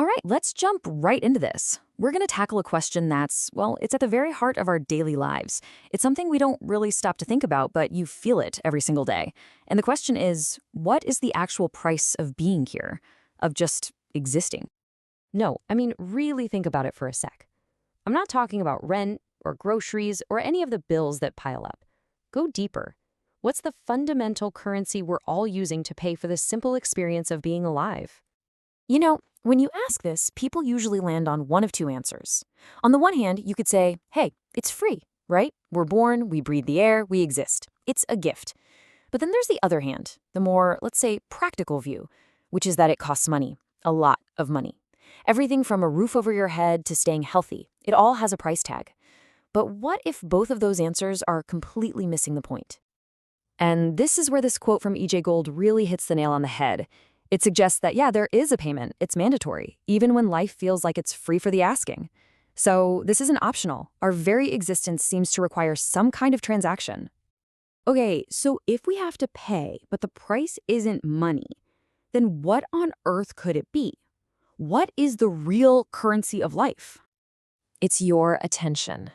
All right, let's jump right into this. We're going to tackle a question that's, well, it's at the very heart of our daily lives. It's something we don't really stop to think about, but you feel it every single day. And the question is, what is the actual price of being here, of just existing? No, I mean, really think about it for a sec. I'm not talking about rent or groceries or any of the bills that pile up. Go deeper. What's the fundamental currency we're all using to pay for the simple experience of being alive? When you ask this, people usually land on one of two answers. On the one hand, you could say, hey, it's free, right? We're born, we breathe the air, we exist. It's a gift. But then there's the other hand, the more, let's say, practical view, which is that it costs money, a lot of money. Everything from a roof over your head to staying healthy, it all has a price tag. But what if both of those answers are completely missing the point? And this is where this quote from E.J.Gold really hits the nail on the head. It suggests that, yeah, there is a payment. It's mandatory, even when life feels like it's free for the asking. So this isn't optional. Our very existence seems to require some kind of transaction. Okay, so if we have to pay, but the price isn't money, then what on earth could it be? What is the real currency of life? It's your attention.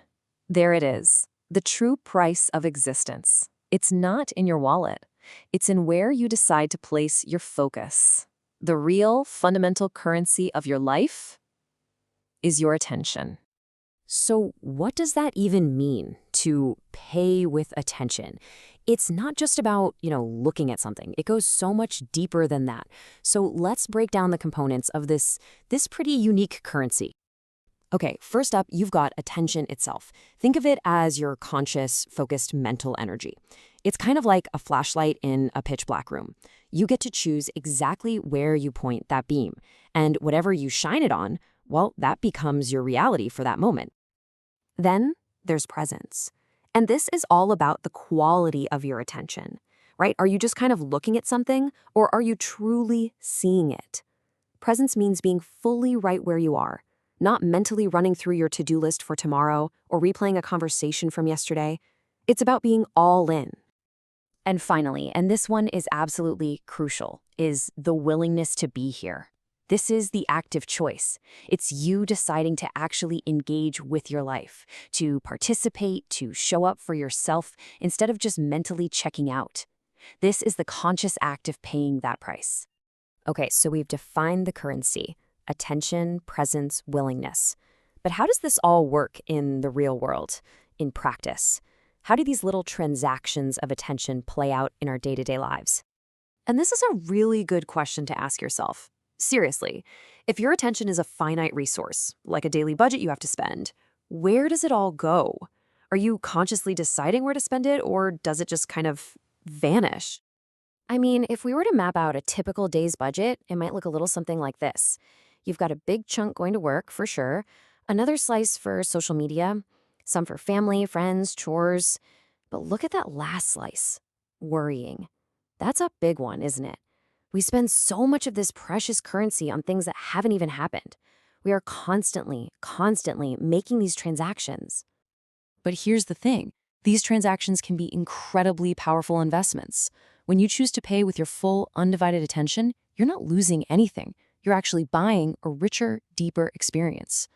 There it is, the true price of existence. It's not in your wallet. It's in where you decide to place your focus. The real fundamental currency of your life is your attention. So, what does that even mean, to pay with attention? It's not just about, looking at something. It goes so much deeper than that. So, let's break down the components of this pretty unique currency. Okay, first up, you've got attention itself. Think of it as your conscious, focused mental energy. It's kind of like a flashlight in a pitch black room. You get to choose exactly where you point that beam, and whatever you shine it on, well, that becomes your reality for that moment. Then there's presence. And this is all about the quality of your attention, right? Are you just kind of looking at something, or are you truly seeing it? Presence means being fully right where you are, not mentally running through your to-do list for tomorrow or replaying a conversation from yesterday. It's about being all in. And finally, and this one is absolutely crucial, is the willingness to be here. This is the active choice. It's you deciding to actually engage with your life, to participate, to show up for yourself instead of just mentally checking out. This is the conscious act of paying that price. Okay, so we've defined the currency: attention, presence, willingness. But how does this all work in the real world, in practice? How do these little transactions of attention play out in our day-to-day lives? And this is a really good question to ask yourself. Seriously, if your attention is a finite resource, like a daily budget you have to spend, where does it all go? Are you consciously deciding where to spend it, or does it just kind of vanish? I mean, if we were to map out a typical day's budget, it might look a little something like this. You've got a big chunk going to work, for sure, another slice for social media, some for family, friends, chores. But look at that last slice: worrying. That's a big one, isn't it? We spend so much of this precious currency on things that haven't even happened. We are constantly making these transactions. But here's the thing. These transactions can be incredibly powerful investments. When you choose to pay with your full, undivided attention, you're not losing anything. You're actually buying a richer, deeper experience.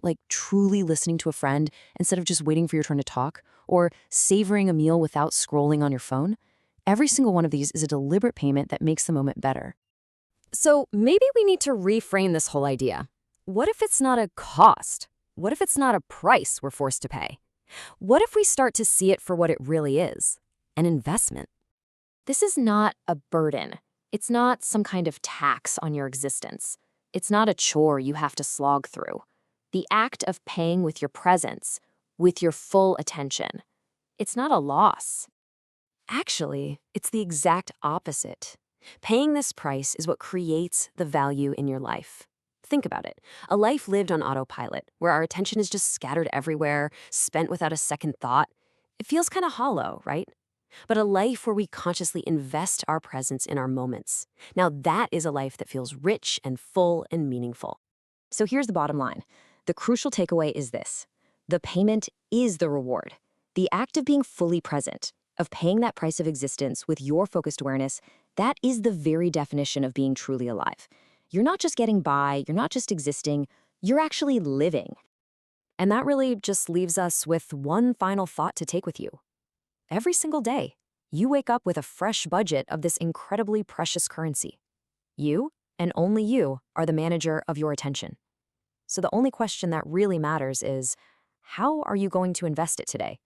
Like truly listening to a friend instead of just waiting for your turn to talk, or savoring a meal without scrolling on your phone. Every single one of these is a deliberate payment that makes the moment better. So maybe we need to reframe this whole idea. What if it's not a cost? What if it's not a price we're forced to pay? What if we start to see it for what it really is? An investment. This is not a burden. It's not some kind of tax on your existence. It's not a chore you have to slog through. The act of paying with your presence, with your full attention, it's not a loss. Actually, it's the exact opposite. Paying this price is what creates the value in your life. Think about it. A life lived on autopilot, where our attention is just scattered everywhere, spent without a second thought. It feels kind of hollow, right? But a life where we consciously invest our presence in our moments. Now that is a life that feels rich and full and meaningful. So here's the bottom line. The crucial takeaway is this: the payment is the reward. The act of being fully present, of paying that price of existence with your focused awareness, that is the very definition of being truly alive. You're not just getting by, you're not just existing, you're actually living. And that really just leaves us with one final thought to take with you. Every single day, you wake up with a fresh budget of this incredibly precious currency. You, and only you, are the manager of your attention. So the only question that really matters is, how are you going to invest it today?